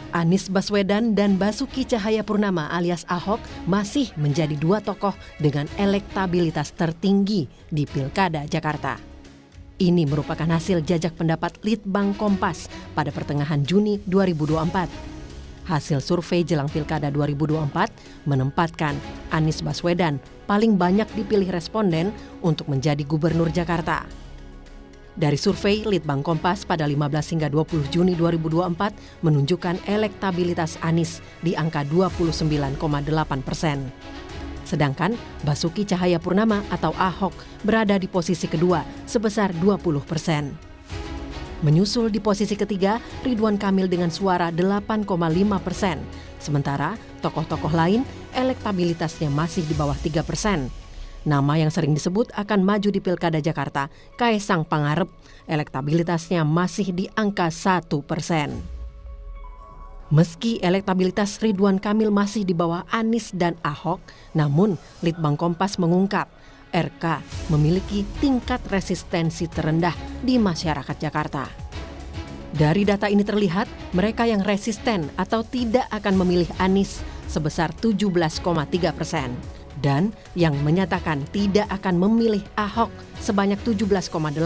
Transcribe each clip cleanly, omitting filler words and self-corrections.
Anies Baswedan dan Basuki Cahayapurnama alias Ahok masih menjadi dua tokoh dengan elektabilitas tertinggi di Pilkada Jakarta. Ini merupakan hasil jajak pendapat Litbang Kompas pada pertengahan Juni 2024. Hasil survei jelang Pilkada 2024 menempatkan Anies Baswedan paling banyak dipilih responden untuk menjadi Gubernur Jakarta. Dari survei Litbang Kompas pada 15 hingga 20 Juni 2024 menunjukkan elektabilitas Anies di angka 29,8%. Sedangkan Basuki Cahayapurnama atau Ahok berada di posisi kedua sebesar 20%. Menyusul di posisi ketiga Ridwan Kamil dengan suara 8,5%. Sementara tokoh-tokoh lain elektabilitasnya masih di bawah 3%. Nama yang sering disebut akan maju di Pilkada Jakarta, Kaesang Pangarep, elektabilitasnya masih di angka 1%. Meski elektabilitas Ridwan Kamil masih di bawah Anies dan Ahok, namun Litbang Kompas mengungkap RK memiliki tingkat resistensi terendah di masyarakat Jakarta. Dari data ini terlihat mereka yang resisten atau tidak akan memilih Anies sebesar 17,3%. Dan yang menyatakan tidak akan memilih Ahok sebanyak 17,8%.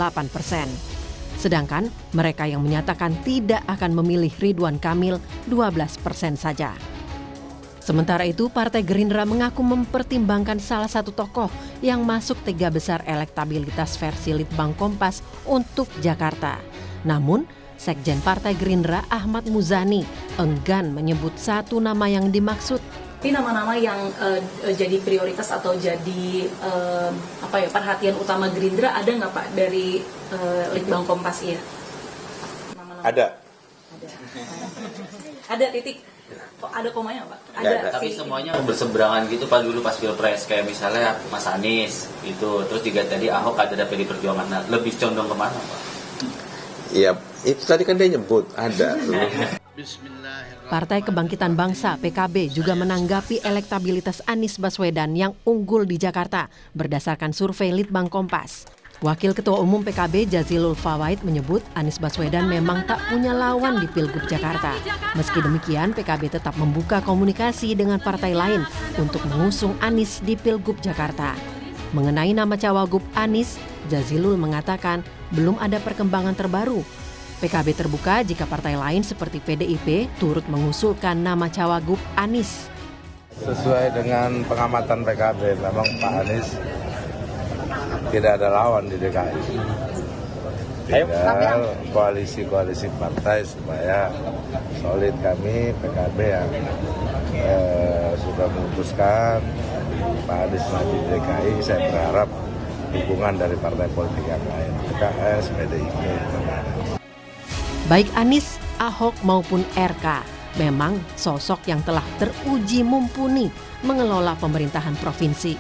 Sedangkan mereka yang menyatakan tidak akan memilih Ridwan Kamil 12% saja. Sementara itu, Partai Gerindra mengaku mempertimbangkan salah satu tokoh yang masuk 3 besar elektabilitas versi Litbang Kompas untuk Jakarta. Namun, Sekjen Partai Gerindra Ahmad Muzani enggan menyebut satu nama yang dimaksud. Nama-nama yang jadi prioritas atau jadi perhatian utama Gerindra ada nggak Pak dari Litbang Kompas ya? Ada. Ada titik. Ada komanya Pak? Ada. Tapi semuanya berseberangan gitu Pak dulu pas Pilpres, kayak misalnya Mas Anies itu, terus juga tadi Ahok ada PD Perjuangan. Nah, lebih condong kemana Pak? Iya, itu tadi kan dia nyebut ada. Partai Kebangkitan Bangsa (PKB) juga menanggapi elektabilitas Anies Baswedan yang unggul di Jakarta berdasarkan survei Litbang Kompas. Wakil Ketua Umum PKB Jazilul Fawait menyebut Anies Baswedan memang tak punya lawan di Pilgub Jakarta. Meski demikian, PKB tetap membuka komunikasi dengan partai lain untuk mengusung Anies di Pilgub Jakarta. Mengenai nama cawagup Anies, Jazilul mengatakan belum ada perkembangan terbaru. PKB terbuka jika partai lain seperti PDIP turut mengusulkan nama cawagup Anies. Sesuai dengan pengamatan PKB, memang Pak Anies tidak ada lawan di DKI. Tinggal koalisi-koalisi partai supaya solid. Kami PKB yang sudah memutuskan Pak Anies maju di DKI, saya berharap dukungan dari partai politik yang lain, PKS, PDIP, dan baik Anies, Ahok maupun RK, memang sosok yang telah teruji mumpuni mengelola pemerintahan provinsi.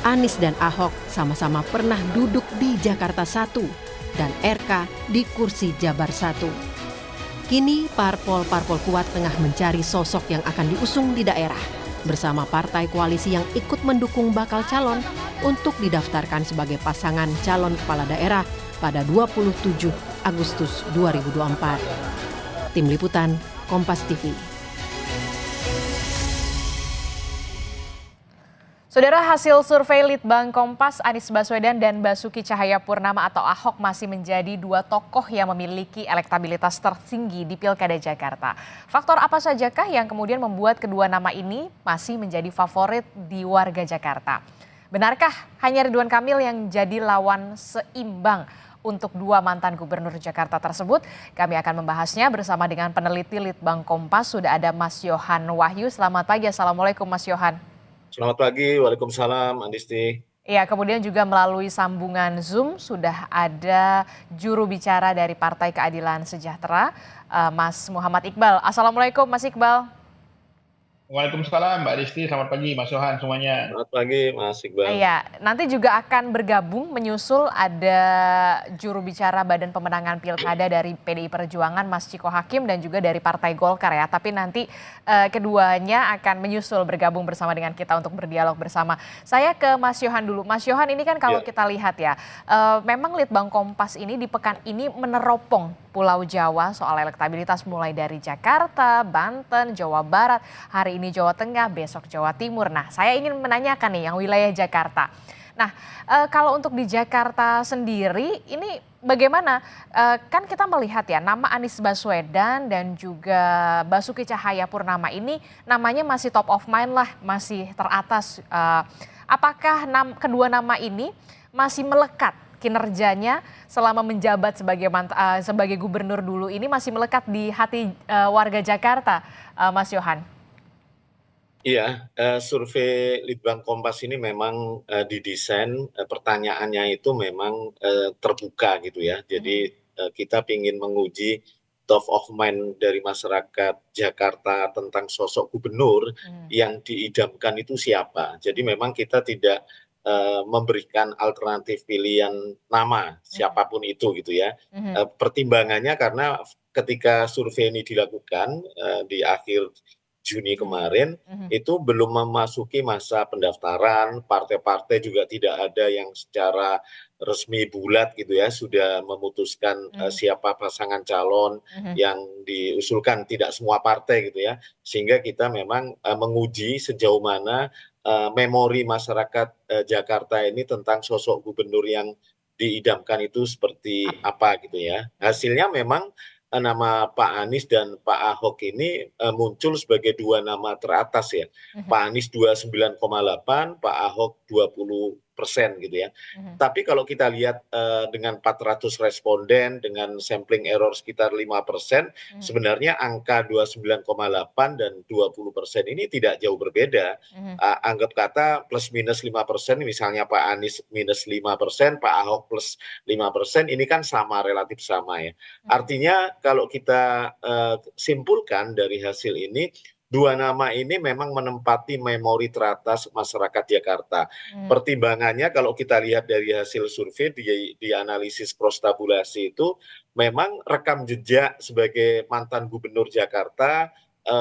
Anies dan Ahok sama-sama pernah duduk di Jakarta 1 dan RK di kursi Jabar 1. Kini parpol-parpol kuat tengah mencari sosok yang akan diusung di daerah bersama partai koalisi yang ikut mendukung bakal calon untuk didaftarkan sebagai pasangan calon kepala daerah pada 27 Agustus 2024. Tim Liputan, Kompas TV. Saudara, hasil survei Litbang Kompas, Anies Baswedan dan Basuki Cahayapurnama atau Ahok masih menjadi dua tokoh yang memiliki elektabilitas tertinggi di Pilkada Jakarta. Faktor apa sajakah yang kemudian membuat kedua nama ini masih menjadi favorit di warga Jakarta? Benarkah hanya Ridwan Kamil yang jadi lawan seimbang untuk dua mantan gubernur Jakarta tersebut? Kami akan membahasnya bersama dengan peneliti Litbang Kompas. Sudah ada Mas Yohan Wahyu. Selamat pagi, Assalamualaikum Mas Yohan. Selamat pagi, Waalaikumsalam, Andisti. Ya, kemudian juga melalui sambungan Zoom sudah ada juru bicara dari Partai Keadilan Sejahtera, Mas Muhammad Iqbal. Assalamualaikum Mas Iqbal. Waalaikumsalam Mbak Disti, selamat pagi Mas Johan semuanya. Selamat pagi, Mas Iqbal. Iya, nanti juga akan bergabung menyusul ada juru bicara Badan Pemenangan Pilkada dari PDI Perjuangan Mas Ciko Hakim dan juga dari Partai Golkar ya. Tapi nanti keduanya akan menyusul bergabung bersama dengan kita untuk berdialog bersama. Saya ke Mas Yohan dulu. Mas Yohan, ini kan kalau Ya. kita lihat ya, memang Litbang Kompas ini di pekan ini meneropong Pulau Jawa soal elektabilitas mulai dari Jakarta, Banten, Jawa Barat, hari ini Jawa Tengah, besok Jawa Timur. Nah, saya ingin menanyakan nih yang wilayah Jakarta. Nah, kalau untuk di Jakarta sendiri ini bagaimana? Kan kita melihat ya nama Anies Baswedan dan juga Basuki Cahayapurnama ini namanya masih top of mind lah, masih teratas. Apakah kedua nama ini masih melekat kinerjanya selama menjabat sebagai gubernur dulu ini masih melekat di hati warga Jakarta, Mas Yohan? Iya, survei Litbang Kompas ini memang didesain pertanyaannya itu memang terbuka gitu ya. Jadi kita ingin menguji top of mind dari masyarakat Jakarta tentang sosok gubernur yang diidamkan itu siapa. Jadi memang kita tidak memberikan alternatif pilihan nama siapapun itu gitu ya. Pertimbangannya karena ketika survei ini dilakukan di akhir Juni kemarin itu belum memasuki masa pendaftaran, partai-partai juga tidak ada yang secara resmi bulat gitu ya sudah memutuskan siapa pasangan calon yang diusulkan, tidak semua partai gitu ya, sehingga kita memang menguji sejauh mana memori masyarakat Jakarta ini tentang sosok gubernur yang diidamkan itu seperti apa gitu ya. Hasilnya memang nama Pak Anies dan Pak Ahok ini muncul sebagai dua nama teratas ya. Pak Anies 29,8, Pak Ahok 20% gitu ya. Tapi kalau kita lihat dengan 400 responden dengan sampling error sekitar 5%, sebenarnya angka 29,8 dan 20% ini tidak jauh berbeda. Anggap kata plus minus 5%, misalnya Pak Anies minus 5%, Pak Ahok plus 5%, ini kan sama, relatif sama ya. Artinya kalau kita simpulkan dari hasil ini, dua nama ini memang menempati memori teratas masyarakat Jakarta. Pertimbangannya kalau kita lihat dari hasil survei di analisis prostabulasi itu, memang rekam jejak sebagai mantan gubernur Jakarta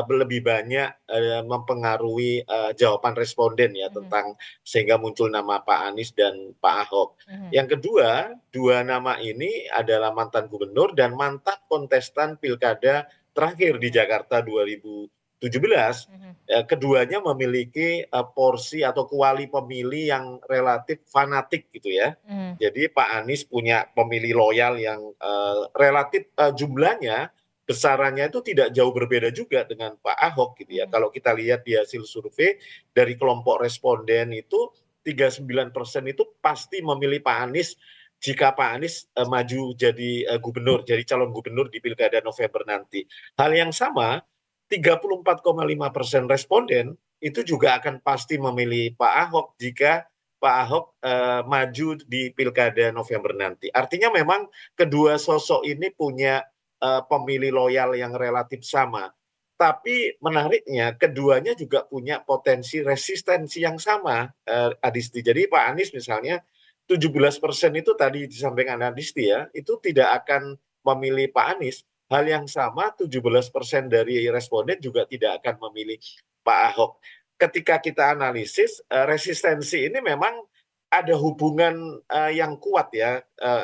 lebih banyak mempengaruhi jawaban responden ya tentang sehingga muncul nama Pak Anies dan Pak Ahok. Yang kedua, dua nama ini adalah mantan gubernur dan mantan kontestan pilkada terakhir di Jakarta 2017. Keduanya memiliki porsi atau kuali pemilih yang relatif fanatik gitu ya. Jadi Pak Anies punya pemilih loyal yang relatif jumlahnya besarannya itu tidak jauh berbeda juga dengan Pak Ahok gitu ya. Kalau kita lihat di hasil survei dari kelompok responden itu 39% itu pasti memilih Pak Anies jika Pak Anies maju jadi gubernur, jadi calon gubernur di Pilkada November nanti. Hal yang sama, 34,5% responden itu juga akan pasti memilih Pak Ahok jika Pak Ahok maju di Pilkada November nanti. Artinya memang kedua sosok ini punya pemilih loyal yang relatif sama. Tapi menariknya keduanya juga punya potensi resistensi yang sama, Adisti. Jadi Pak Anies misalnya 17% itu tadi disampaikan Adisti ya, itu tidak akan memilih Pak Anies. Hal yang sama 17% dari responden juga tidak akan memilih Pak Ahok. Ketika kita analisis resistensi ini memang ada hubungan yang kuat ya,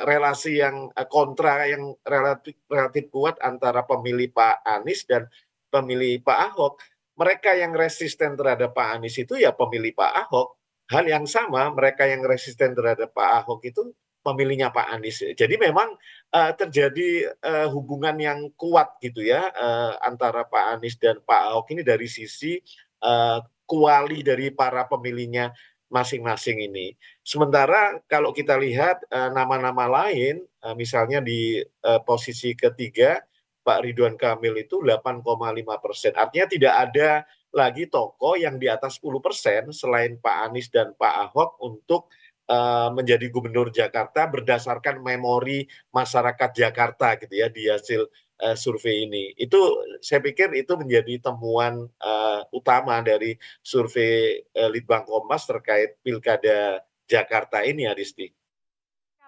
relasi yang kontra yang relatif kuat antara pemilih Pak Anies dan pemilih Pak Ahok. Mereka yang resisten terhadap Pak Anies itu ya pemilih Pak Ahok. Hal yang sama, mereka yang resisten terhadap Pak Ahok itu pemilihnya Pak Anies. Jadi memang terjadi hubungan yang kuat gitu ya antara Pak Anies dan Pak Ahok ini dari sisi kuali dari para pemilihnya masing-masing ini. Sementara kalau kita lihat nama-nama lain, misalnya di posisi ketiga, Pak Ridwan Kamil itu 8,5%. Artinya tidak ada lagi tokoh yang di atas 10% selain Pak Anies dan Pak Ahok untuk menjadi gubernur Jakarta berdasarkan memori masyarakat Jakarta gitu ya di hasil survei ini. Itu saya pikir itu menjadi temuan utama dari survei Litbang Kompas terkait Pilkada Jakarta ini, Adisti.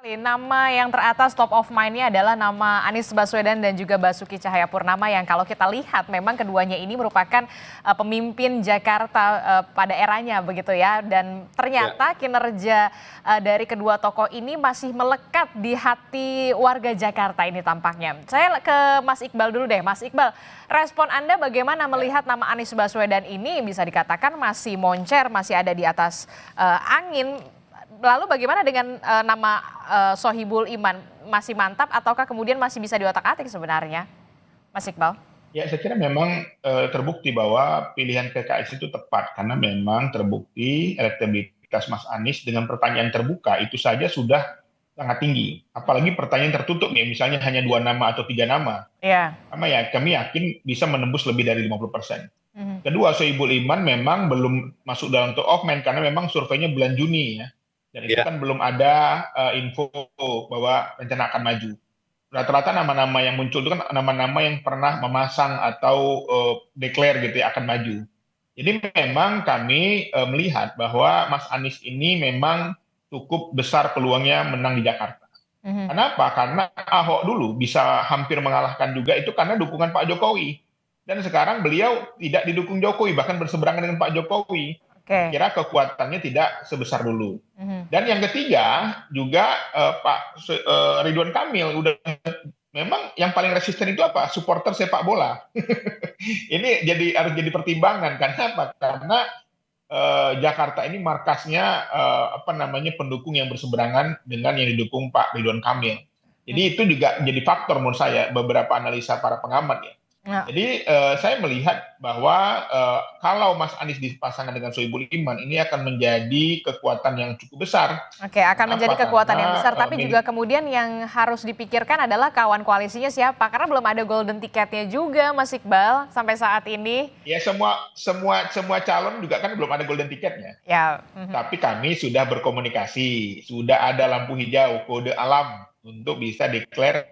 Nama yang teratas top of mind-nya adalah nama Anies Baswedan dan juga Basuki Cahayapurnama yang kalau kita lihat memang keduanya ini merupakan pemimpin Jakarta pada eranya begitu ya. Dan ternyata kinerja dari kedua tokoh ini masih melekat di hati warga Jakarta ini tampaknya. Saya ke Mas Iqbal dulu deh. Mas Iqbal, respon Anda bagaimana melihat nama Anies Baswedan ini bisa dikatakan masih moncer, masih ada di atas angin. Lalu bagaimana dengan nama Sohibul Iman? Masih mantap ataukah kemudian masih bisa diotak-atik sebenarnya? Mas Iqbal? Ya, saya kira memang terbukti bahwa pilihan PKS itu tepat karena memang terbukti elektabilitas Mas Anies dengan pertanyaan terbuka itu saja sudah sangat tinggi. Apalagi pertanyaan tertutup nih, misalnya hanya 2 nama atau 3 nama. Iya. Kami yakin bisa menembus lebih dari 50%. Kedua, Sohibul Iman memang belum masuk dalam top of mind karena memang surveinya bulan Juni ya. Dan itu kan belum ada info bahwa rencana akan maju. Rata-rata nama-nama yang muncul itu kan nama-nama yang pernah memasang atau declare gitu ya akan maju. Jadi memang kami melihat bahwa Mas Anies ini memang cukup besar peluangnya menang di Jakarta. Kenapa? Karena Ahok dulu bisa hampir mengalahkan juga itu karena dukungan Pak Jokowi. Dan sekarang beliau tidak didukung Jokowi, bahkan berseberangan dengan Pak Jokowi. Kira kekuatannya tidak sebesar dulu. Dan yang ketiga juga Pak Ridwan Kamil udah memang yang paling resisten itu apa? Supporter sepak bola. Ini harus jadi pertimbangan karena apa? Karena Jakarta ini markasnya pendukung yang berseberangan dengan yang didukung Pak Ridwan Kamil. Jadi itu juga jadi faktor menurut saya beberapa analisa para pengamat ya. Jadi saya melihat bahwa kalau Mas Anies dipasangkan dengan Sohibul Iman ini akan menjadi kekuatan yang cukup besar. Akan menjadi kekuatan yang besar. Tapi juga kemudian yang harus dipikirkan adalah kawan koalisinya siapa. Karena belum ada golden ticketnya juga Mas Iqbal sampai saat ini. Ya semua calon juga kan belum ada golden ticketnya. Ya. Tapi kami sudah berkomunikasi, sudah ada lampu hijau, kode alam untuk bisa declare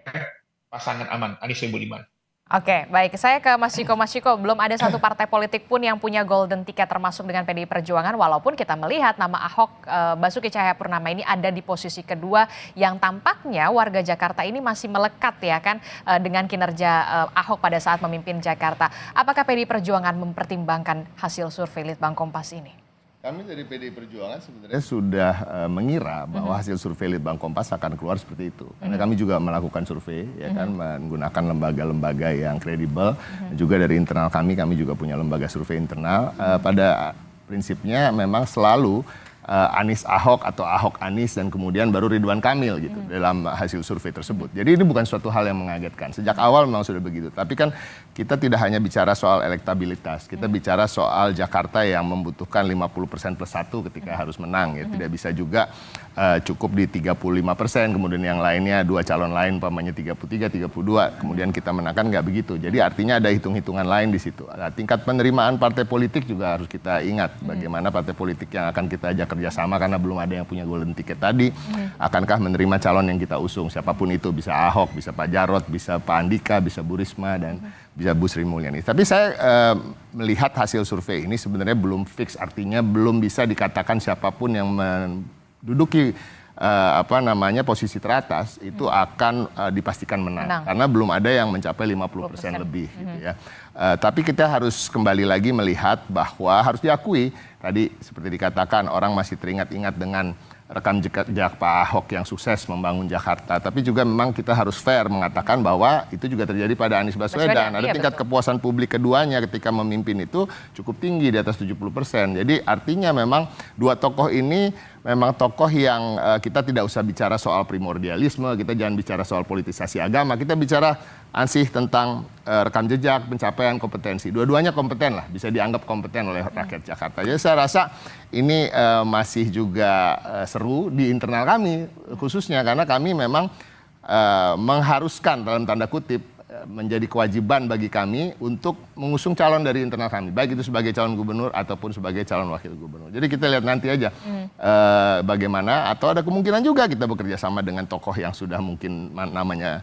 pasangan aman Anies Sohibul Iman. Oke, baik. Saya ke Mas Chiko. Mas Chiko, belum ada satu partai politik pun yang punya golden ticket termasuk dengan PDI Perjuangan, walaupun kita melihat nama Ahok Basuki Cahayapurnama ini ada di posisi kedua yang tampaknya warga Jakarta ini masih melekat ya kan dengan kinerja Ahok pada saat memimpin Jakarta. Apakah PDI Perjuangan mempertimbangkan hasil survei Litbang Kompas ini? Kami dari PDI Perjuangan sebenarnya sudah mengira bahwa hasil survei Litbang Kompas akan keluar seperti itu. Karena kami juga melakukan survei, ya kan, menggunakan lembaga-lembaga yang kredibel. Juga dari internal kami juga punya lembaga survei internal. Pada prinsipnya memang selalu Anies Ahok atau Ahok Anies dan kemudian baru Ridwan Kamil gitu dalam hasil survei tersebut. Jadi ini bukan suatu hal yang mengagetkan. Sejak awal memang sudah begitu. Tapi kan kita tidak hanya bicara soal elektabilitas, kita bicara soal Jakarta yang membutuhkan 50% plus 1 ketika harus menang ya. Tidak bisa juga cukup di 35%, kemudian yang lainnya 2 calon lain umpamanya 33, 32, kemudian kita menangkan nggak begitu. Jadi artinya ada hitung-hitungan lain di situ. Tingkat penerimaan partai politik juga harus kita ingat bagaimana partai politik yang akan kita ajak kerjasama karena belum ada yang punya golden ticket tadi, akankah menerima calon yang kita usung, siapapun itu, bisa Ahok, bisa Pak Jarod, bisa Pak Andika, bisa Bu Risma, dan bisa Bu Sri Mulyani. Tapi saya melihat hasil survei ini sebenarnya belum fix, artinya belum bisa dikatakan siapapun yang menduduki posisi teratas itu akan dipastikan menang. Karena belum ada yang mencapai 50% lebih gitu ya. Tapi kita harus kembali lagi melihat bahwa harus diakui tadi seperti dikatakan orang masih teringat-ingat dengan rekam jejak Pak Ahok yang sukses membangun Jakarta. Tapi juga memang kita harus fair mengatakan bahwa itu juga terjadi pada Anies Baswedan. Ada tingkat kepuasan publik keduanya ketika memimpin itu cukup tinggi di atas 70%. Jadi artinya memang dua tokoh ini memang tokoh yang kita tidak usah bicara soal primordialisme, kita jangan bicara soal politisasi agama, kita bicara ansih tentang rekam jejak, pencapaian, kompetensi. Dua-duanya kompeten lah, bisa dianggap kompeten oleh rakyat Jakarta. Jadi saya rasa ini masih juga seru di internal kami khususnya karena kami memang mengharuskan dalam tanda kutip menjadi kewajiban bagi kami untuk mengusung calon dari internal kami, baik itu sebagai calon gubernur ataupun sebagai calon wakil gubernur. Jadi kita lihat nanti aja bagaimana, atau ada kemungkinan juga kita bekerja sama dengan tokoh yang sudah mungkin namanya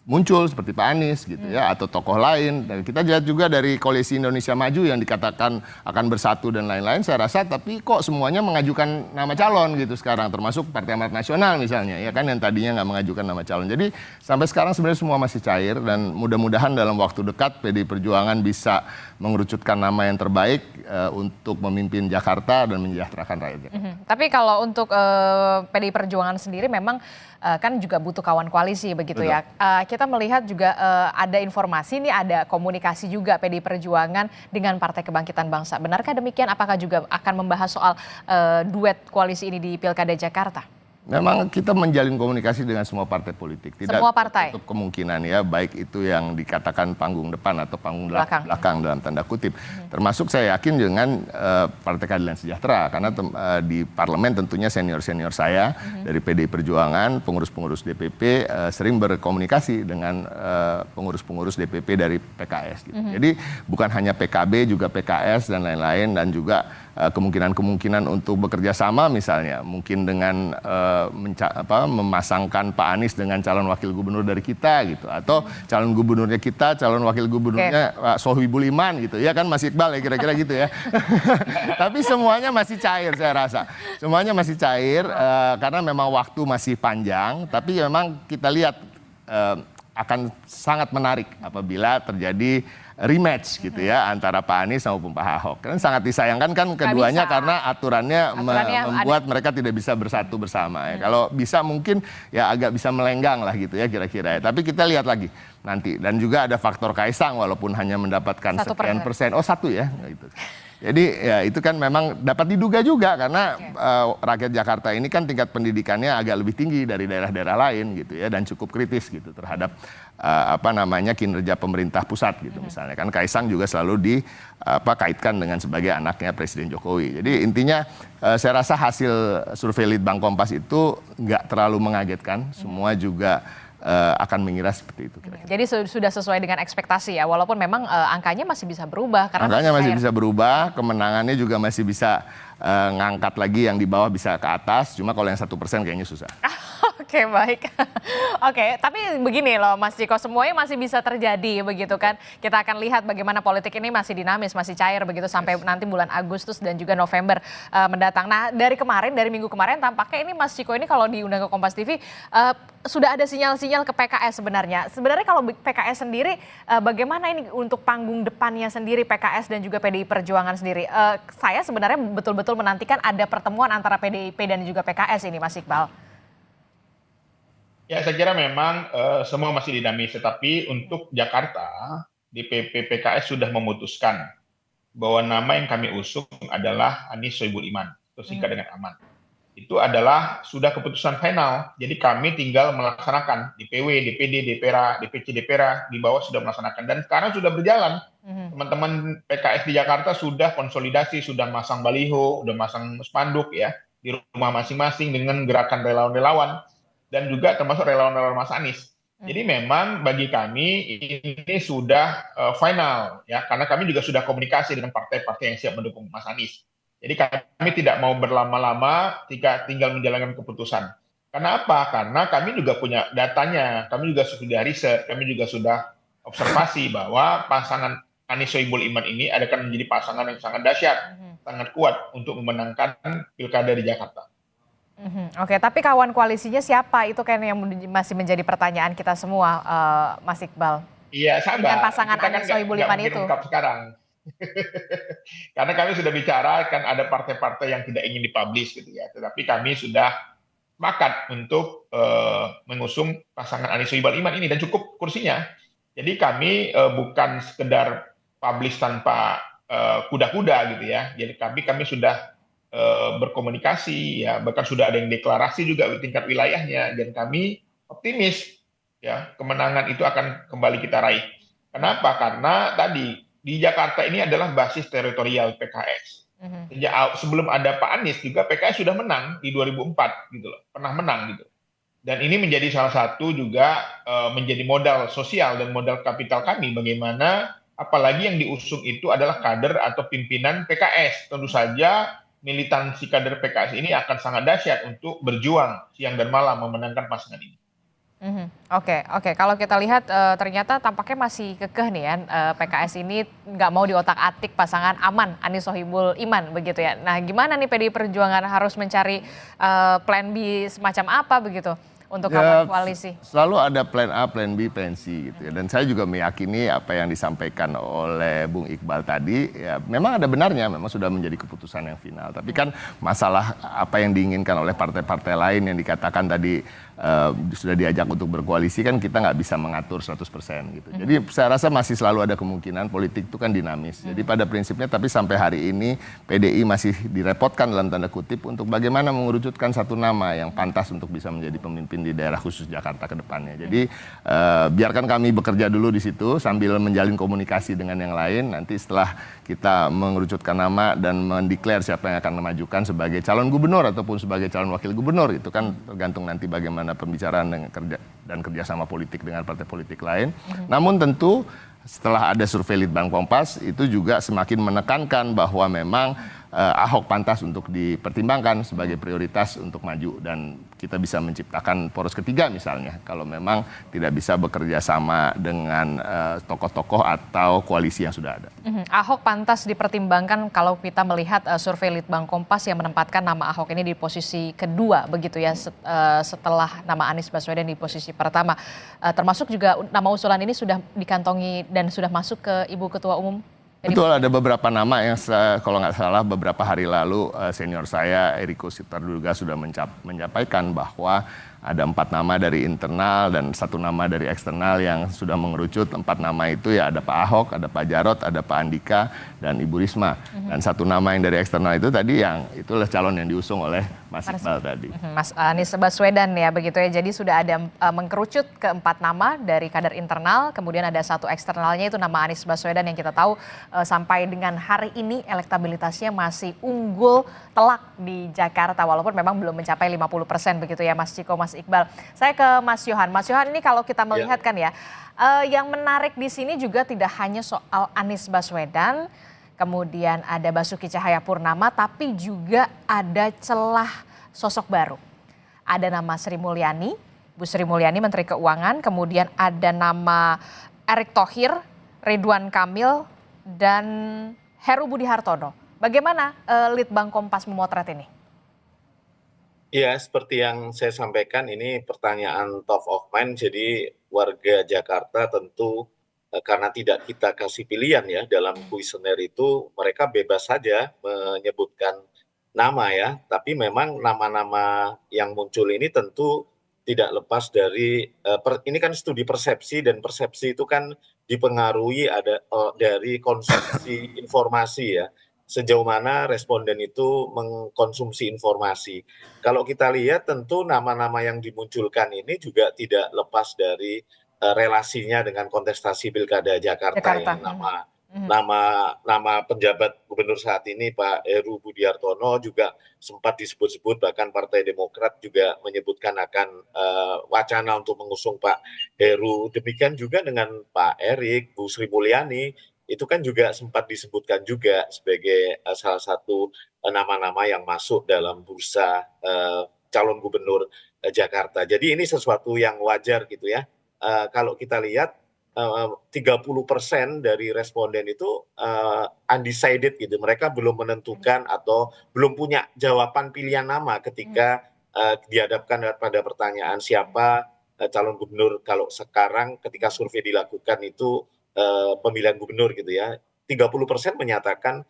muncul seperti Pak Anies gitu ya, atau tokoh lain. Dan kita lihat juga dari Koalisi Indonesia Maju yang dikatakan akan bersatu dan lain-lain, saya rasa tapi kok semuanya mengajukan nama calon gitu sekarang, termasuk Partai Amanat Nasional misalnya ya kan, yang tadinya nggak mengajukan nama calon. Jadi sampai sekarang sebenarnya semua masih cair, dan mudah-mudahan dalam waktu dekat PDI Perjuangan bisa mengerucutkan nama yang terbaik untuk memimpin Jakarta dan mensejahterakan rakyat. Tapi kalau untuk PDI Perjuangan sendiri memang kan juga butuh kawan koalisi begitu. Betul. Ya. Kita melihat juga ada informasi nih, ada komunikasi juga PDI Perjuangan dengan Partai Kebangkitan Bangsa. Benarkah demikian? Apakah juga akan membahas soal duet koalisi ini di Pilkada Jakarta? Memang kita menjalin komunikasi dengan semua partai politik. Tidak semua partai? Untuk kemungkinan ya, baik itu yang dikatakan panggung depan atau panggung belakang dalam tanda kutip. Termasuk saya yakin dengan Partai Keadilan Sejahtera, karena di parlemen tentunya senior-senior saya dari PDI Perjuangan, pengurus-pengurus DPP sering berkomunikasi dengan pengurus-pengurus DPP dari PKS. Gitu. Jadi bukan hanya PKB, juga PKS dan lain-lain, dan juga kemungkinan-kemungkinan untuk bekerja sama misalnya mungkin dengan memasangkan Pak Anies dengan calon wakil gubernur dari kita gitu, atau calon gubernurnya kita, calon wakil gubernurnya Pak Sohibul Iman gitu ya kan, Mas Iqbal ya kira-kira gitu ya. Tapi semuanya masih cair, saya rasa semuanya masih cair karena memang waktu masih panjang, tapi memang kita lihat akan sangat menarik apabila terjadi rematch gitu ya antara Pak Anies maupun Pak Ahok. Kan sangat disayangkan kan keduanya karena aturannya membuat mereka tidak bisa bersatu bersama ya. Kalau bisa mungkin ya agak bisa melenggang lah gitu ya kira-kira ya. Tapi kita lihat lagi nanti, dan juga ada faktor Kaisang walaupun hanya mendapatkan sekian persen. Oh, 1 ya gitu. Jadi ya itu kan memang dapat diduga juga karena rakyat Jakarta ini kan tingkat pendidikannya agak lebih tinggi dari daerah-daerah lain gitu ya, dan cukup kritis gitu terhadap kinerja pemerintah pusat gitu misalnya kan. Kaisang juga selalu dikaitkan dengan sebagai anaknya Presiden Jokowi. Jadi intinya saya rasa hasil survei Litbang Kompas itu nggak terlalu mengagetkan, semua juga akan mengira seperti itu. Kira-kira. Jadi sudah sesuai dengan ekspektasi ya, walaupun memang angkanya masih bisa berubah. Karena angkanya masih bisa berubah, kemenangannya juga masih bisa ngangkat lagi yang di bawah bisa ke atas, cuma kalau yang 1% kayaknya susah. Oke, baik. Oke, tapi begini loh Mas Ciko, semuanya masih bisa terjadi begitu kan. Kita akan lihat bagaimana politik ini masih dinamis, masih cair begitu sampai nanti bulan Agustus dan juga November mendatang. Nah, dari minggu kemarin tampaknya ini Mas Ciko ini kalau diundang ke Kompas TV sudah ada sinyal-sinyal ke PKS sebenarnya. Sebenarnya kalau PKS sendiri bagaimana ini untuk panggung depannya sendiri PKS dan juga PDI Perjuangan sendiri? Saya sebenarnya betul-betul menantikan ada pertemuan antara PDIP dan juga PKS ini Mas Iqbal. Ya, saya kira memang semua masih dinamis, tetapi untuk Jakarta, DPP PKS sudah memutuskan bahwa nama yang kami usung adalah Anies Sohibul Iman, atau singkat dengan Aman. Itu adalah sudah keputusan final, jadi kami tinggal melaksanakan DPW, DPD, DPRA, DPC, DPRA, di bawah sudah melaksanakan, dan sekarang sudah berjalan. Teman-teman PKS di Jakarta sudah konsolidasi, sudah masang baliho, sudah masang spanduk ya, di rumah masing-masing dengan gerakan relawan-relawan, dan juga termasuk relawan-relawan Mas Anies. Jadi memang bagi kami ini sudah final ya, karena kami juga sudah komunikasi dengan partai-partai yang siap mendukung Mas Anies. Jadi kami tidak mau berlama-lama tinggal menjalankan keputusan. Karena apa? Karena kami juga punya datanya, kami juga sudah riset, kami juga sudah observasi bahwa pasangan Anies Sohibul Iman ini akan menjadi pasangan yang sangat dahsyat, sangat kuat untuk memenangkan pilkada di Jakarta. Oke, tapi kawan koalisinya siapa? Itu kan yang masih menjadi pertanyaan kita semua, Mas Iqbal. Iya, sabar. Dengan pasangan Anies Sohibul Iman itu. Sekarang. Karena kami sudah bicara, kan ada partai-partai yang tidak ingin dipublish gitu ya. Tetapi kami sudah sepakat untuk mengusung pasangan Anies Sohibul Iman ini, dan cukup kursinya. Jadi kami bukan sekedar publish tanpa kuda-kuda gitu ya. Jadi kami sudah berkomunikasi ya, bahkan sudah ada yang deklarasi juga di tingkat wilayahnya, dan kami optimis ya kemenangan itu akan kembali kita raih. Kenapa? Karena tadi di Jakarta ini adalah basis teritorial PKS. Sejak sebelum ada Pak Anies juga PKS sudah menang di 2004 gitu loh, pernah menang gitu. Dan ini menjadi salah satu juga menjadi modal sosial dan modal kapital kami, bagaimana apalagi yang diusung itu adalah kader atau pimpinan PKS. Tentu saja militansi kader PKS ini akan sangat dahsyat untuk berjuang siang dan malam memenangkan pasangan ini. Oke. Kalau kita lihat ternyata tampaknya masih kekeh nih ya, PKS ini nggak mau diotak-atik pasangan Aman, Anies Sohibul Iman begitu ya. Nah gimana nih PDI Perjuangan harus mencari plan B semacam apa begitu untuk kawan koalisi? Selalu ada plan A, plan B, plan C gitu ya. Dan saya juga meyakini apa yang disampaikan oleh Bung Iqbal tadi, ya memang ada benarnya, memang sudah menjadi keputusan yang final. Tapi kan masalah apa yang diinginkan oleh partai-partai lain yang dikatakan tadi sudah diajak untuk berkoalisi kan kita nggak bisa mengatur 100% gitu. Jadi saya rasa masih selalu ada kemungkinan, politik itu kan dinamis. Jadi pada prinsipnya tapi sampai hari ini PDI masih direpotkan dalam tanda kutip untuk bagaimana mengerucutkan satu nama yang pantas untuk bisa menjadi pemimpin di daerah khusus Jakarta ke depannya. Jadi biarkan kami bekerja dulu di situ sambil menjalin komunikasi dengan yang lain. Nanti setelah kita mengerucutkan nama dan mendeklar siapa yang akan memajukan sebagai calon gubernur ataupun sebagai calon wakil gubernur, itu kan tergantung nanti bagaimana pembicaraan dan kerjasama politik dengan partai politik lain. Namun tentu setelah ada survei Litbang Kompas itu juga semakin menekankan bahwa memang Ahok pantas untuk dipertimbangkan sebagai prioritas untuk maju dan kita bisa menciptakan poros ketiga misalnya kalau memang tidak bisa bekerja sama dengan tokoh-tokoh atau koalisi yang sudah ada. Ahok pantas dipertimbangkan kalau kita melihat survei Litbang Kompas yang menempatkan nama Ahok ini di posisi kedua begitu ya setelah nama Anies Baswedan di posisi pertama. Termasuk juga nama usulan ini sudah dikantongi dan sudah masuk ke Ibu Ketua Umum. Betul, ada beberapa nama yang kalau nggak salah beberapa hari lalu senior saya Eriko Sitarduga sudah menyampaikan bahwa ada 4 nama dari internal dan 1 nama dari eksternal yang sudah mengerucut. 4 nama itu ya ada Pak Ahok, ada Pak Jarot, ada Pak Andika, dan Ibu Risma. Dan 1 nama yang dari eksternal itu tadi yang itulah calon yang diusung oleh Mas Iqbal tadi. Mas Anies Baswedan ya begitu ya. Jadi sudah ada mengkerucut ke 4 nama dari kader internal, kemudian ada 1 eksternalnya itu nama Anies Baswedan yang kita tahu sampai dengan hari ini elektabilitasnya masih unggul telak di Jakarta walaupun memang belum mencapai 50% begitu ya Mas Ciko, Mas Iqbal. Saya ke Mas Yohan. Mas Yohan, ini kalau kita melihat kan ya, yang menarik di sini juga tidak hanya soal Anies Baswedan, kemudian ada Basuki Cahayapurnama, tapi juga ada celah sosok baru. Ada nama Sri Mulyani, Bu Sri Mulyani Menteri Keuangan, kemudian ada nama Erick Thohir, Ridwan Kamil, dan Heru Budi Hartono. Bagaimana Litbang Kompas memotret ini? Ya, seperti yang saya sampaikan, ini pertanyaan top of mind. Jadi warga Jakarta tentu karena tidak kita kasih pilihan ya dalam kuesioner itu, mereka bebas saja menyebutkan nama ya. Tapi memang nama-nama yang muncul ini tentu tidak lepas dari ini kan studi persepsi dan persepsi itu kan dipengaruhi dari konsumsi informasi ya. Sejauh mana responden itu mengkonsumsi informasi. Kalau kita lihat tentu nama-nama yang dimunculkan ini juga tidak lepas dari relasinya dengan kontestasi Pilkada Jakarta. Ya. Nama penjabat gubernur saat ini Pak Heru Budi Hartono juga sempat disebut-sebut, bahkan Partai Demokrat juga menyebutkan akan wacana untuk mengusung Pak Heru. Demikian juga dengan Pak Erick, Bu Sri Mulyani, itu kan juga sempat disebutkan juga sebagai salah satu nama-nama yang masuk dalam bursa calon gubernur Jakarta. Jadi ini sesuatu yang wajar gitu ya. Kalau kita lihat 30% dari responden itu undecided gitu. Mereka belum menentukan atau belum punya jawaban pilihan nama ketika dihadapkan pada pertanyaan siapa calon gubernur kalau sekarang ketika survei dilakukan itu pemilihan gubernur gitu ya, 30% menyatakan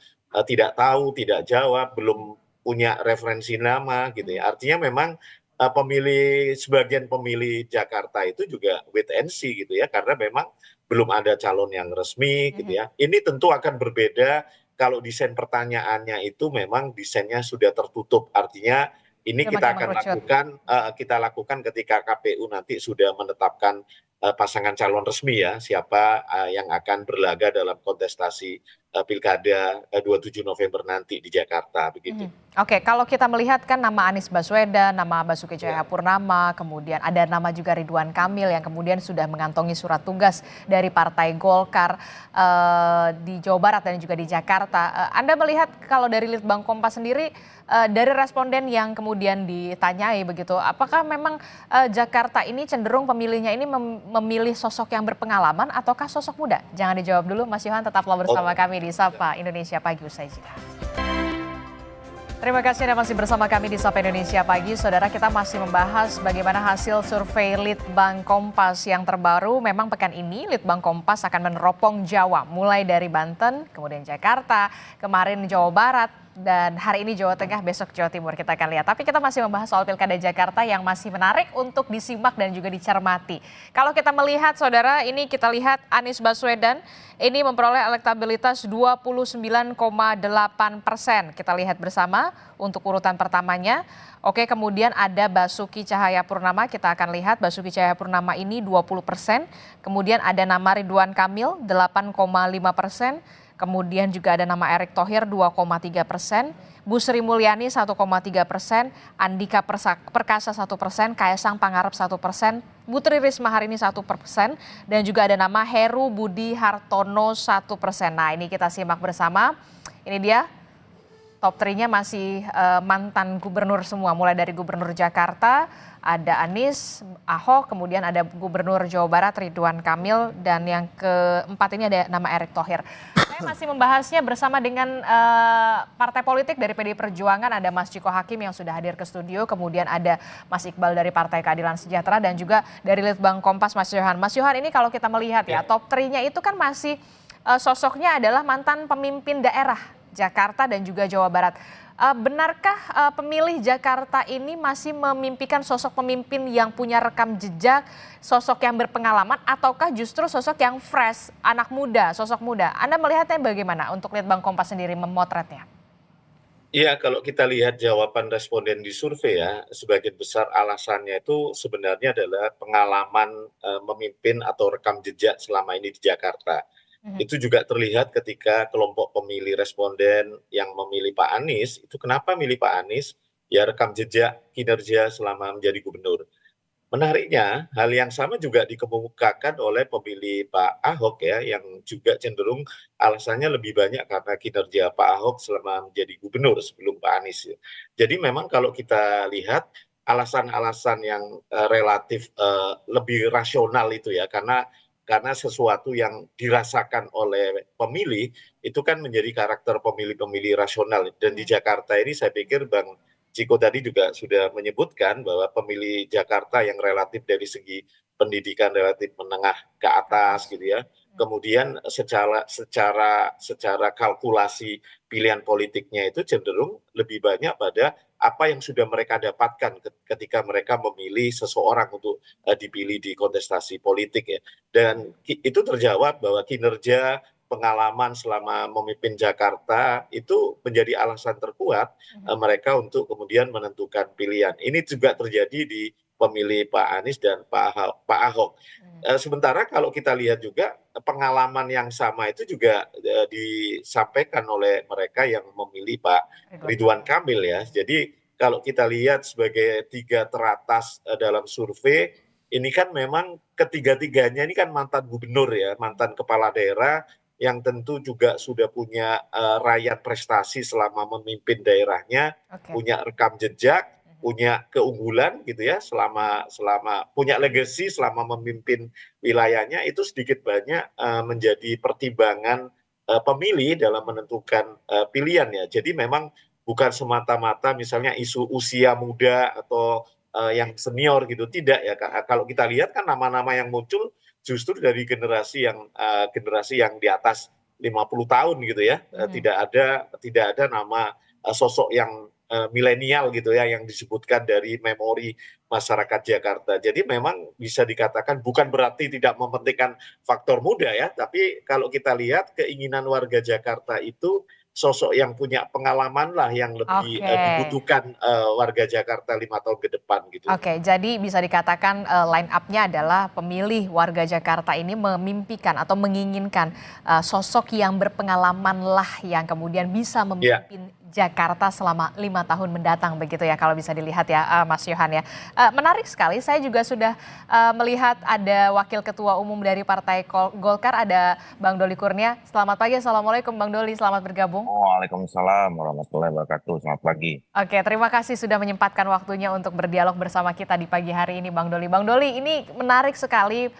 tidak tahu, tidak jawab, belum punya referensi nama gitu ya. Artinya memang sebagian pemilih Jakarta itu juga wait and see gitu ya, karena memang belum ada calon yang resmi gitu ya. Ini tentu akan berbeda kalau desain pertanyaannya itu memang desainnya sudah tertutup. Artinya ini kita akan lakukan ketika KPU nanti sudah menetapkan pasangan calon resmi ya, siapa yang akan berlaga dalam kontestasi pilkada 27 November nanti di Jakarta begitu. Oke, kalau kita melihat kan nama Anies Baswedan, nama Basuki Cahayapurnama, kemudian ada nama juga Ridwan Kamil yang kemudian sudah mengantongi surat tugas dari Partai Golkar di Jawa Barat dan juga di Jakarta. Anda melihat kalau dari Litbang Kompas sendiri, dari responden yang kemudian ditanyai begitu, apakah memang Jakarta ini cenderung pemilihnya ini memilih sosok yang berpengalaman ataukah sosok muda? Jangan dijawab dulu, Mas Yohan, tetaplah bersama kami di Sapa Indonesia Pagi usai jeda. Terima kasih Anda masih bersama kami di Sapa Indonesia Pagi. Saudara, kita masih membahas bagaimana hasil survei Litbang Kompas yang terbaru. Memang pekan ini Litbang Kompas akan meneropong Jawa, mulai dari Banten, kemudian Jakarta, kemarin Jawa Barat, dan hari ini Jawa Tengah, besok Jawa Timur. Kita akan lihat. Tapi kita masih membahas soal Pilkada Jakarta yang masih menarik untuk disimak dan juga dicermati. Kalau kita melihat, saudara, ini kita lihat Anies Baswedan ini memperoleh elektabilitas 29,8%. Kita lihat bersama untuk urutan pertamanya. Oke, kemudian ada Basuki Cahayapurnama. Kita akan lihat Basuki Cahayapurnama ini 20%. Kemudian ada nama Ridwan Kamil 8,5%. Kemudian juga ada nama Erick Thohir 2,3%, Bu Sri Mulyani 1,3%, Andika Perkasa 1%, Kaisang Pangarep 1%, Bu Tri Risma hari ini 1%, dan juga ada nama Heru Budi Hartono 1%. Nah, ini kita simak bersama. Ini dia top 3-nya masih mantan gubernur semua, mulai dari Gubernur Jakarta, ada Anies, Ahok, kemudian ada Gubernur Jawa Barat Ridwan Kamil, dan yang keempat ini ada nama Erick Thohir. Saya masih membahasnya bersama dengan partai politik dari PDI Perjuangan, ada Mas Ciko Hakim yang sudah hadir ke studio, kemudian ada Mas Iqbal dari Partai Keadilan Sejahtera, dan juga dari Litbang Kompas Mas Yohan. Mas Yohan, ini kalau kita melihat ya, top 3-nya itu kan masih sosoknya adalah mantan pemimpin daerah Jakarta dan juga Jawa Barat. Benarkah pemilih Jakarta ini masih memimpikan sosok pemimpin yang punya rekam jejak, sosok yang berpengalaman, ataukah justru sosok yang fresh, anak muda, sosok muda? Anda melihatnya bagaimana untuk Litbang Kompas sendiri memotretnya? Iya, kalau kita lihat jawaban responden di survei ya, sebagian besar alasannya itu sebenarnya adalah pengalaman memimpin atau rekam jejak selama ini di Jakarta. Itu juga terlihat ketika kelompok pemilih responden yang memilih Pak Anies, itu kenapa milih Pak Anies? Ya rekam jejak kinerja selama menjadi gubernur. Menariknya, hal yang sama juga dikemukakan oleh pemilih Pak Ahok ya, yang juga cenderung alasannya lebih banyak karena kinerja Pak Ahok selama menjadi gubernur sebelum Pak Anies. Jadi memang kalau kita lihat alasan-alasan yang relatif lebih rasional itu ya, karena sesuatu yang dirasakan oleh pemilih itu kan menjadi karakter pemilih-pemilih rasional. Dan di Jakarta ini saya pikir Bang Ciko tadi juga sudah menyebutkan bahwa pemilih Jakarta yang relatif dari segi pendidikan relatif menengah ke atas gitu ya. Kemudian secara kalkulasi pilihan politiknya itu cenderung lebih banyak pada apa yang sudah mereka dapatkan ketika mereka memilih seseorang untuk dipilih di kontestasi politik ya. Dan itu terjawab bahwa kinerja pengalaman selama memimpin Jakarta itu menjadi alasan terkuat mereka untuk kemudian menentukan pilihan. Ini juga terjadi di pemilih Pak Anies dan Pak Ahok. Sementara kalau kita lihat juga pengalaman yang sama itu juga disampaikan oleh mereka yang memilih Pak Ridwan Kamil ya. Jadi kalau kita lihat sebagai 3 teratas dalam survei, ini kan memang ketiga-tiganya ini kan mantan gubernur ya, mantan kepala daerah yang tentu juga sudah punya rayap prestasi selama memimpin daerahnya, punya rekam jejak, punya keunggulan gitu ya, selama punya legacy selama memimpin wilayahnya, itu sedikit banyak menjadi pertimbangan pemilih dalam menentukan pilihan ya. Jadi memang bukan semata-mata misalnya isu usia muda atau yang senior gitu, tidak ya. Kalau kita lihat kan nama-nama yang muncul justru dari generasi yang di atas 50 tahun gitu ya. Tidak ada nama sosok yang milenial gitu ya yang disebutkan dari memori masyarakat Jakarta. Jadi memang bisa dikatakan bukan berarti tidak mementingkan faktor muda ya, tapi kalau kita lihat keinginan warga Jakarta itu sosok yang punya pengalaman lah yang lebih dibutuhkan warga Jakarta 5 tahun ke depan gitu. Oke, jadi bisa dikatakan line up-nya adalah pemilih warga Jakarta ini memimpikan atau menginginkan sosok yang berpengalaman lah yang kemudian bisa memimpin Jakarta selama 5 tahun mendatang begitu ya kalau bisa dilihat ya Mas Yohan ya. Menarik sekali, saya juga sudah melihat ada Wakil Ketua Umum dari Partai Golkar, ada Bang Doli Kurnia. Selamat pagi, Assalamualaikum Bang Doli, selamat bergabung. Waalaikumsalam warahmatullahi wabarakatuh, selamat pagi. Oke, terima kasih sudah menyempatkan waktunya untuk berdialog bersama kita di pagi hari ini Bang Doli. Bang Doli, ini menarik sekali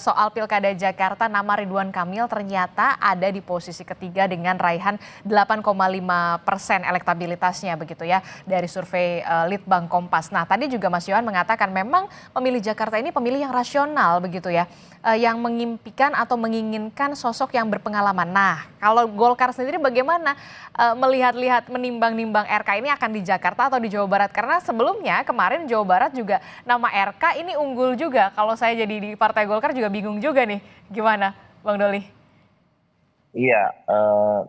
soal Pilkada Jakarta, nama Ridwan Kamil ternyata ada di posisi ketiga dengan raihan 8,5% elektabilitasnya begitu ya dari survei Litbang Kompas. Nah tadi juga Mas Yohan mengatakan memang pemilih Jakarta ini pemilih yang rasional begitu ya, yang mengimpikan atau menginginkan sosok yang berpengalaman. Nah kalau Golkar sendiri bagaimana melihat-lihat menimbang-nimbang RK ini akan di Jakarta atau di Jawa Barat? Karena sebelumnya kemarin Jawa Barat juga nama RK ini unggul juga. Kalau saya jadi di Partai Golkar juga bingung juga nih, gimana Bang Doli? Iya,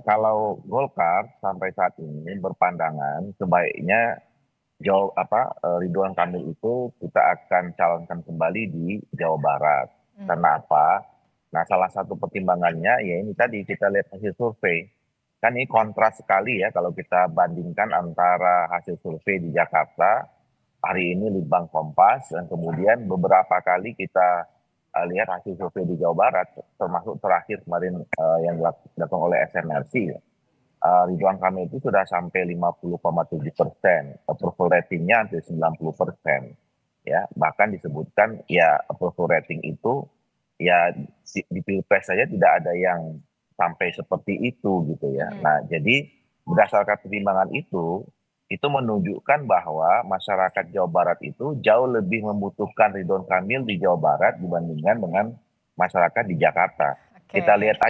kalau Golkar sampai saat ini berpandangan sebaiknya Ridwan Kamil itu kita akan calonkan kembali di Jawa Barat. Karena apa? Nah salah satu pertimbangannya ya ini tadi kita lihat hasil survei. Kan ini kontras sekali ya kalau kita bandingkan antara hasil survei di Jakarta, hari ini Litbang Kompas, dan kemudian beberapa kali kita lihat hasil survei di Jawa Barat, termasuk terakhir kemarin yang dilakukan oleh SMRC. Ridwan Kamil itu sudah sampai 50,7%, approval ratingnya hampir 90%. Ya, bahkan disebutkan ya approval rating itu ya di Pilpres saja tidak ada yang sampai seperti itu gitu ya. Nah, jadi berdasarkan pertimbangan itu menunjukkan bahwa masyarakat Jawa Barat itu jauh lebih membutuhkan Ridwan Kamil di Jawa Barat dibandingkan dengan masyarakat di Jakarta. Kita lihat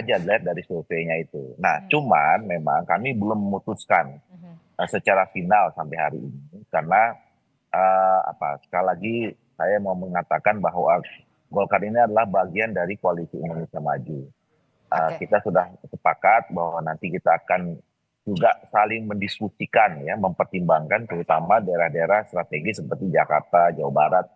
dari surveinya itu. Nah, cuman memang kami belum memutuskan secara final sampai hari ini karena sekali lagi saya mau mengatakan bahwa Golkar ini adalah bagian dari Koalisi Indonesia Maju. Kita sudah sepakat bahwa nanti kita akan juga saling mendiskusikan ya, mempertimbangkan terutama daerah-daerah strategis seperti Jakarta, Jawa Barat,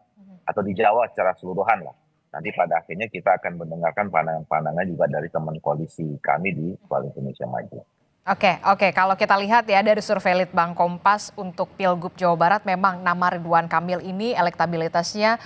atau di Jawa secara keseluruhan lah. Nanti pada akhirnya kita akan mendengarkan pandangan-pandangan juga dari teman koalisi kami di Koalisi Indonesia Maju. Oke, kalau kita lihat ya dari survei Litbang Kompas untuk Pilgub Jawa Barat memang nama Ridwan Kamil ini elektabilitasnya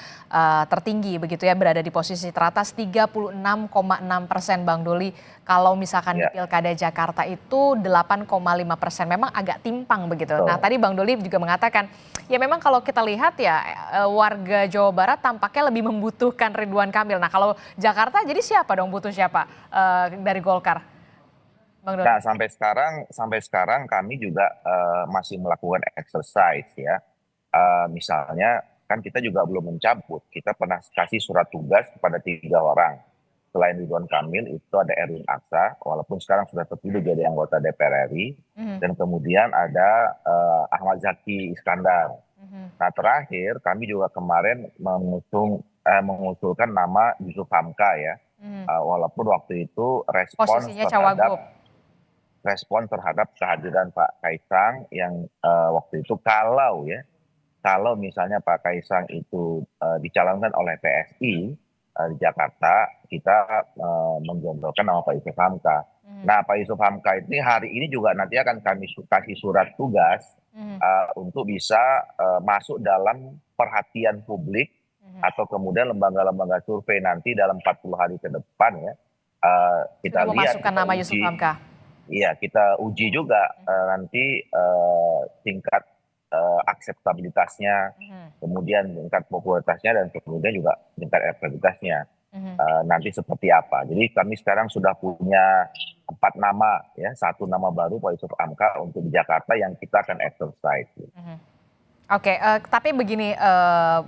tertinggi begitu ya, berada di posisi teratas 36,6% Bang Doli. Kalau misalkan di Pilkada Jakarta itu 8,5%, memang agak timpang begitu. Nah tadi Bang Doli juga mengatakan ya memang kalau kita lihat ya warga Jawa Barat tampaknya lebih membutuhkan Ridwan Kamil. Nah kalau Jakarta jadi siapa dong, butuh siapa dari Golkar? Nah sampai sekarang kami juga masih melakukan exercise ya. Misalnya kan kita juga belum mencabut, kita pernah kasih surat tugas kepada 3 orang. Selain Ridwan Kamil itu ada Erwin Aksa, walaupun sekarang sudah terpilih jadi anggota DPR RI, dan kemudian ada Ahmad Zaki Iskandar. Nah terakhir kami juga kemarin mengusulkan nama Yusuf Hamka ya, walaupun waktu itu respon terhadap kehadiran Pak Kaisang yang waktu itu kalau misalnya Pak Kaisang itu dicalonkan oleh PSI di Jakarta, kita menggondolkan nama Pak Yusuf Hamka. Nah Pak Yusuf Hamka ini hari ini juga nanti akan kami kasih surat tugas untuk bisa masuk dalam perhatian publik atau kemudian lembaga-lembaga survei nanti dalam 40 hari ke depan ya. Kita lihat nama Yusuf Hamka. Iya, kita uji juga nanti tingkat akseptabilitasnya, kemudian tingkat popularitasnya, dan kemudian juga tingkat elektabilitasnya nanti seperti apa. Jadi kami sekarang sudah punya 4 nama ya, 1 nama baru Pak Yusuf Hamka untuk di Jakarta yang kita akan exercise. Oke, tapi begini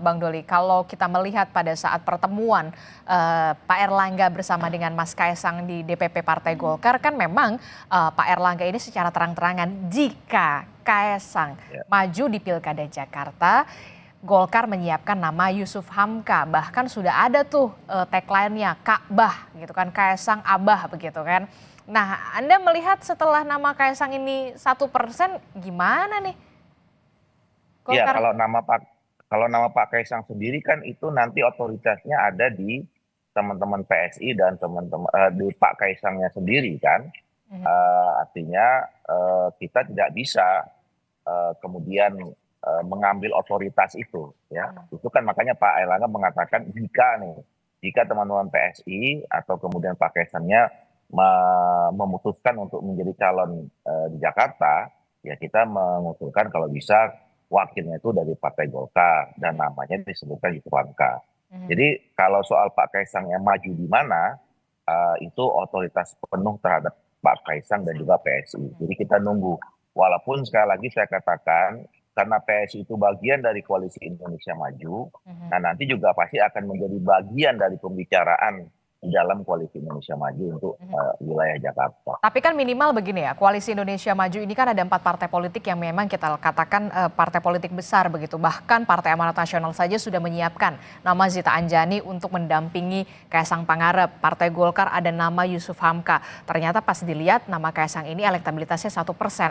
Bang Doli, kalau kita melihat pada saat pertemuan Pak Erlangga bersama dengan Mas Kaisang di DPP Partai Golkar, kan memang Pak Erlangga ini secara terang-terangan jika Kaisang maju di Pilkada Jakarta, Golkar menyiapkan nama Yusuf Hamka, bahkan sudah ada tuh tagline-nya Ka'bah gitu kan, Kaisang Abah begitu kan. Nah, Anda melihat setelah nama Kaisang ini 1% gimana nih? Iya, Golkar. kalau nama Pak Kaisang sendiri kan itu nanti otoritasnya ada di teman-teman PSI dan teman-teman di Pak Kaisangnya sendiri kan. Artinya kita tidak bisa kemudian mengambil otoritas itu ya. Itu kan makanya Pak Airlangga mengatakan jika teman-teman PSI atau kemudian Pak Kaisangnya memutuskan untuk menjadi calon di Jakarta, ya kita mengusulkan kalau bisa wakilnya itu dari Partai Golkar dan namanya disebutkan Yusuf Hamka. Jadi kalau soal Pak Kaisang yang maju di mana, itu otoritas penuh terhadap Pak Kaisang dan juga PSI. Jadi kita nunggu. Walaupun sekali lagi saya katakan, karena PSI itu bagian dari Koalisi Indonesia Maju, nah nanti juga pasti akan menjadi bagian dari pembicaraan di dalam Koalisi Indonesia Maju untuk wilayah Jakarta. Tapi kan minimal begini ya, Koalisi Indonesia Maju ini kan ada 4 partai politik yang memang kita katakan partai politik besar begitu. Bahkan Partai Amanat Nasional saja sudah menyiapkan nama Zita Anjani untuk mendampingi Kaisang Pangarep. Partai Golkar ada nama Yusuf Hamka. Ternyata pas dilihat nama Kaisang ini elektabilitasnya 1%.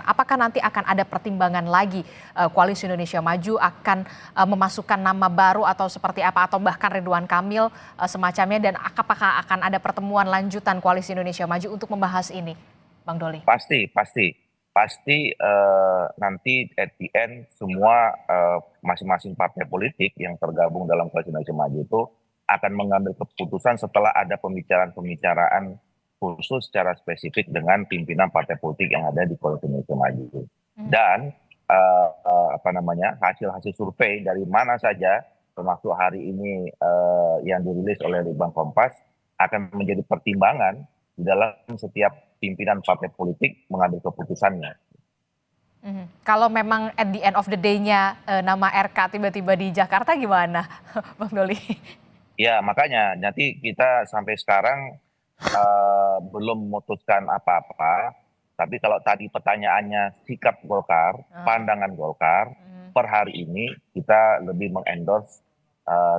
Apakah nanti akan ada pertimbangan lagi Koalisi Indonesia Maju akan memasukkan nama baru atau seperti apa, atau bahkan Ridwan Kamil semacamnya, dan apakah akan ada pertemuan lanjutan Koalisi Indonesia Maju untuk membahas ini, Bang Doli? Pasti nanti at the end semua masing-masing partai politik yang tergabung dalam Koalisi Indonesia Maju itu akan mengambil keputusan setelah ada pembicaraan khusus secara spesifik dengan pimpinan partai politik yang ada di Koalisi Indonesia Maju. Dan hasil-hasil survei dari mana saja, termasuk hari ini yang dirilis oleh Litbang Kompas, akan menjadi pertimbangan di dalam setiap pimpinan partai politik mengambil keputusannya. Kalau memang at the end of the day-nya nama RK tiba-tiba di Jakarta gimana, Bang Doli? Ya, makanya nanti kita sampai sekarang belum memutuskan apa-apa. Tapi kalau tadi pertanyaannya sikap Golkar, pandangan Golkar, per hari ini kita lebih mengendorse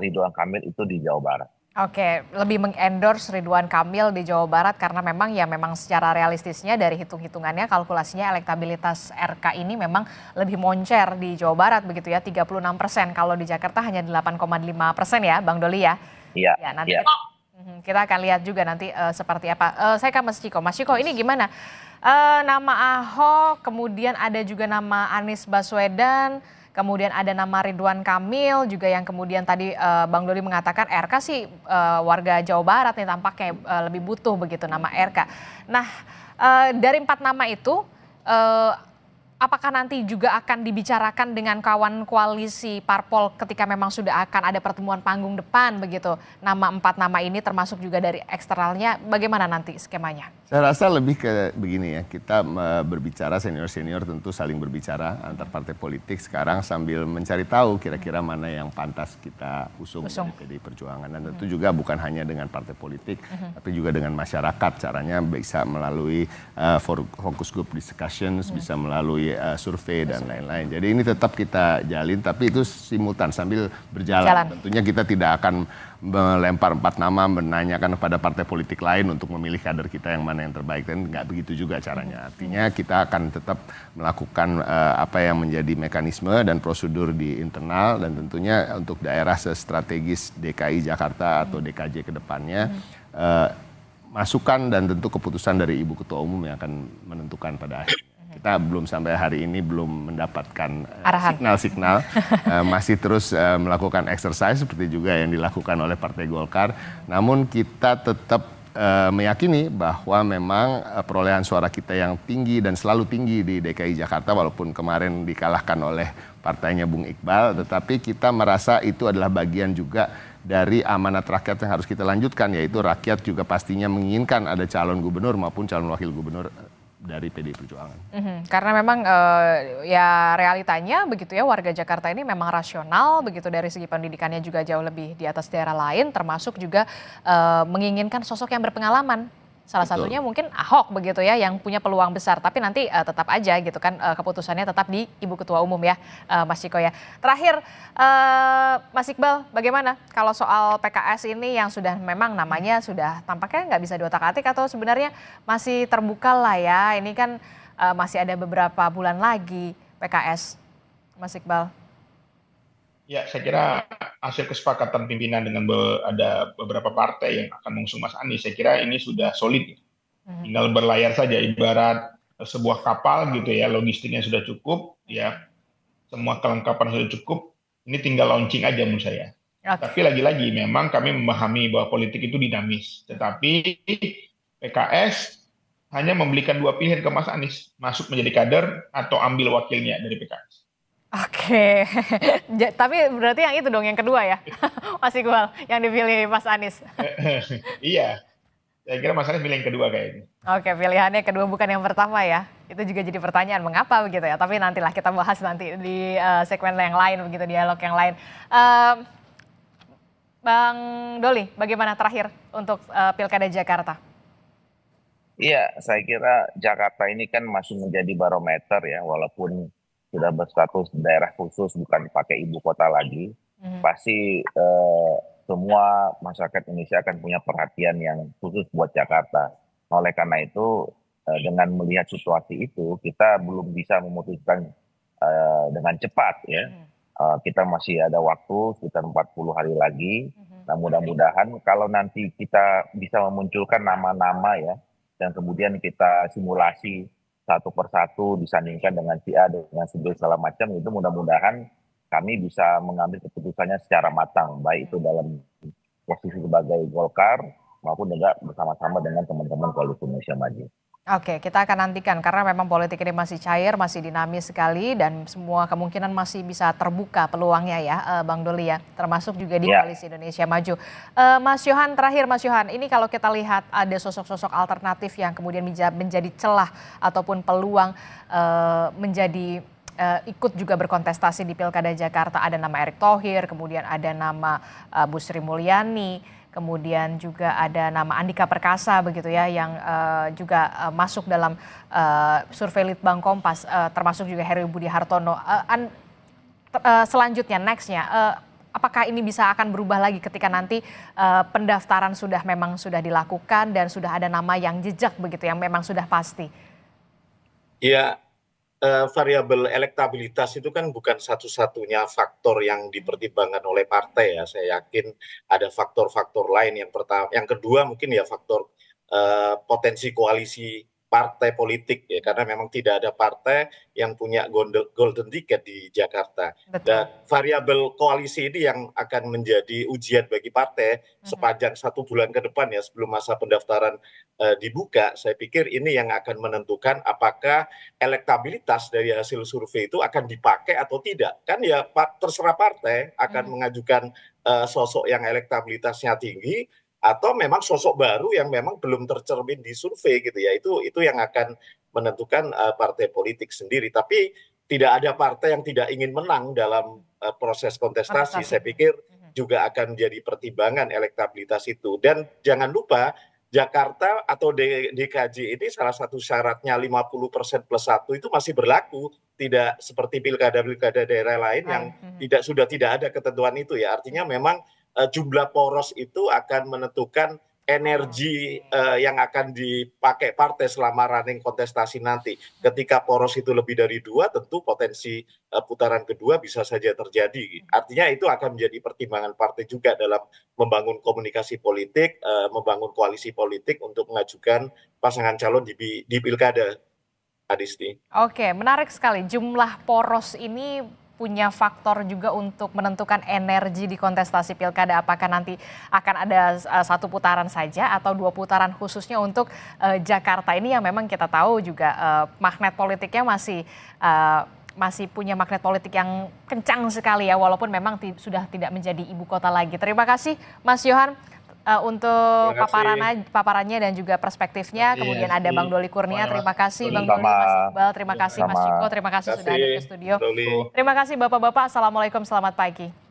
Ridwan Kamil itu di Jawa Barat. Oke, lebih mengendorse Ridwan Kamil di Jawa Barat karena memang secara realistisnya dari hitung-hitungannya, kalkulasinya elektabilitas RK ini memang lebih moncer di Jawa Barat begitu ya, 36%. Kalau di Jakarta hanya 8,5% ya, Bang Doli ya. Iya. Ya, nanti kita akan lihat juga nanti seperti apa. Saya ke Mas Ciko. Mas Ciko, ini gimana? Nama Ahok, kemudian ada juga nama Anies Baswedan, kemudian ada nama Ridwan Kamil juga yang kemudian tadi Bang Doli mengatakan RK sih warga Jawa Barat nih tampaknya lebih butuh begitu nama RK. Nah, dari 4 nama itu apakah nanti juga akan dibicarakan dengan kawan koalisi parpol ketika memang sudah akan ada pertemuan panggung depan begitu? Nama 4 nama ini termasuk juga dari eksternalnya, bagaimana nanti skemanya? Saya rasa lebih ke begini ya, kita berbicara senior-senior tentu saling berbicara antar partai politik sekarang sambil mencari tahu kira-kira mana yang pantas kita usung dari PDI Perjuangan. Dan tentu juga bukan hanya dengan partai politik, tapi juga dengan masyarakat. Caranya bisa melalui focus group discussions, bisa melalui survei dan lain-lain. Jadi ini tetap kita jalin, tapi itu simultan sambil berjalan. Tentunya kita tidak akan melempar 4 nama, menanyakan kepada partai politik lain untuk memilih kader kita yang mana yang terbaik, dan nggak begitu juga caranya. Artinya kita akan tetap melakukan apa yang menjadi mekanisme dan prosedur di internal, dan tentunya untuk daerah sestrategis DKI Jakarta atau DKJ ke depannya, masukan dan tentu keputusan dari Ibu Ketua Umum yang akan menentukan pada akhirnya. Kita belum sampai hari ini belum mendapatkan signal-signal, masih terus melakukan exercise seperti juga yang dilakukan oleh Partai Golkar. Namun kita tetap meyakini bahwa memang perolehan suara kita yang tinggi dan selalu tinggi di DKI Jakarta, walaupun kemarin dikalahkan oleh partainya Bung Iqbal, tetapi kita merasa itu adalah bagian juga dari amanat rakyat yang harus kita lanjutkan, yaitu rakyat juga pastinya menginginkan ada calon gubernur maupun calon wakil gubernur dari PDI Perjuangan. Karena memang ya realitanya begitu ya, warga Jakarta ini memang rasional begitu, dari segi pendidikannya juga jauh lebih di atas daerah lain, termasuk juga menginginkan sosok yang berpengalaman Salah satunya mungkin Ahok begitu ya yang punya peluang besar, tapi nanti tetap aja gitu kan keputusannya tetap di Ibu Ketua Umum ya, Mas Ciko ya. Terakhir Mas Iqbal, bagaimana kalau soal PKS ini yang sudah memang namanya sudah tampaknya nggak bisa diotak-atik atau sebenarnya masih terbuka lah ya, ini kan masih ada beberapa bulan lagi PKS, Mas Iqbal. Ya, saya kira hasil kesepakatan pimpinan dengan ada beberapa partai yang akan mengusung Mas Anies, saya kira ini sudah solid. Tinggal berlayar saja, ibarat sebuah kapal gitu ya, logistiknya sudah cukup, ya semua kelengkapan sudah cukup, ini tinggal launching aja menurut saya. Tapi lagi-lagi memang kami memahami bahwa politik itu dinamis, tetapi PKS hanya memberikan 2 pilihan ke Mas Anies, masuk menjadi kader atau ambil wakilnya dari PKS. Oke, tapi berarti yang itu dong yang kedua ya, Mas Iqbal, yang dipilih Mas Anies. Iya, saya kira Mas Anies pilih yang kedua kayaknya. Oke, pilihannya kedua bukan yang pertama ya. Itu juga jadi pertanyaan mengapa begitu ya. Tapi nantilah kita bahas nanti di segmen yang lain begitu, dialog yang lain. Bang Doli, bagaimana terakhir untuk Pilkada Jakarta? Iya, saya kira Jakarta ini kan masih menjadi barometer ya, walaupun sudah berstatus daerah khusus bukan dipakai ibu kota lagi, pasti semua masyarakat Indonesia akan punya perhatian yang khusus buat Jakarta. Oleh karena itu, dengan melihat situasi itu, kita belum bisa memutuskan dengan cepat ya. Kita masih ada waktu sekitar 40 hari lagi. Nah, mudah-mudahan kalau nanti kita bisa memunculkan nama-nama ya, dan kemudian kita simulasi satu persatu disandingkan dengan si A dengan si B segala macam, itu mudah-mudahan kami bisa mengambil keputusannya secara matang, baik itu dalam posisi sebagai Golkar maupun juga bersama-sama dengan teman-teman Koalisi Indonesia Maju. Oke, kita akan nantikan karena memang politik ini masih cair, masih dinamis sekali dan semua kemungkinan masih bisa terbuka peluangnya ya, Bang Doli ya, termasuk juga di Koalisi Indonesia Maju. Mas Yohan, terakhir Mas Yohan, ini kalau kita lihat ada sosok-sosok alternatif yang kemudian menjadi celah ataupun peluang menjadi ikut juga berkontestasi di Pilkada Jakarta, ada nama Erick Thohir, kemudian ada nama Bu Sri Mulyani, kemudian juga ada nama Andika Perkasa begitu ya yang juga masuk dalam survei Litbang Kompas, termasuk juga Heru Budi Hartono. Selanjutnya nextnya, apakah ini bisa akan berubah lagi ketika nanti pendaftaran memang sudah dilakukan dan sudah ada nama yang jejak begitu yang memang sudah pasti? Ya, variabel elektabilitas itu kan bukan satu-satunya faktor yang dipertimbangkan oleh partai ya. Saya yakin ada faktor-faktor lain. Yang kedua mungkin ya faktor potensi koalisi partai politik ya, karena memang tidak ada partai yang punya golden ticket di Jakarta. Dan variabel koalisi ini yang akan menjadi ujian bagi partai sepanjang 1 bulan ke depan ya, sebelum masa pendaftaran dibuka. Saya pikir ini yang akan menentukan apakah elektabilitas dari hasil survei itu akan dipakai atau tidak. Kan ya terserah partai akan mengajukan sosok yang elektabilitasnya tinggi atau memang sosok baru yang memang belum tercermin di survei gitu ya. Itu yang akan menentukan partai politik sendiri. Tapi tidak ada partai yang tidak ingin menang dalam proses kontestasi. Saya pikir juga akan menjadi pertimbangan elektabilitas itu. Dan jangan lupa Jakarta atau DKJ ini salah satu syaratnya 50% plus 1 itu masih berlaku. Tidak seperti pilkada-pilkada daerah lain yang sudah tidak ada ketentuan itu ya. Artinya memang jumlah poros itu akan menentukan energi yang akan dipakai partai selama running kontestasi nanti. Ketika poros itu lebih dari 2, tentu potensi putaran kedua bisa saja terjadi. Artinya itu akan menjadi pertimbangan partai juga dalam membangun komunikasi politik, membangun koalisi politik untuk mengajukan pasangan calon di pilkada, Adisti. Oke, menarik sekali. Jumlah poros ini punya faktor juga untuk menentukan energi di kontestasi pilkada. Apakah nanti akan ada 1 putaran saja atau 2 putaran khususnya untuk Jakarta ini yang memang kita tahu juga magnet politiknya masih punya magnet politik yang kencang sekali ya, walaupun memang sudah tidak menjadi ibu kota lagi. Terima kasih Mas Yohan untuk paparannya dan juga perspektifnya. Kemudian ada Bang Doli Kurnia, terima kasih Bang Doli, Mas Iqbal, terima kasih Mas Ciko, terima kasih sudah hadir ke studio. Terima kasih Bapak-Bapak, Assalamualaikum, selamat pagi.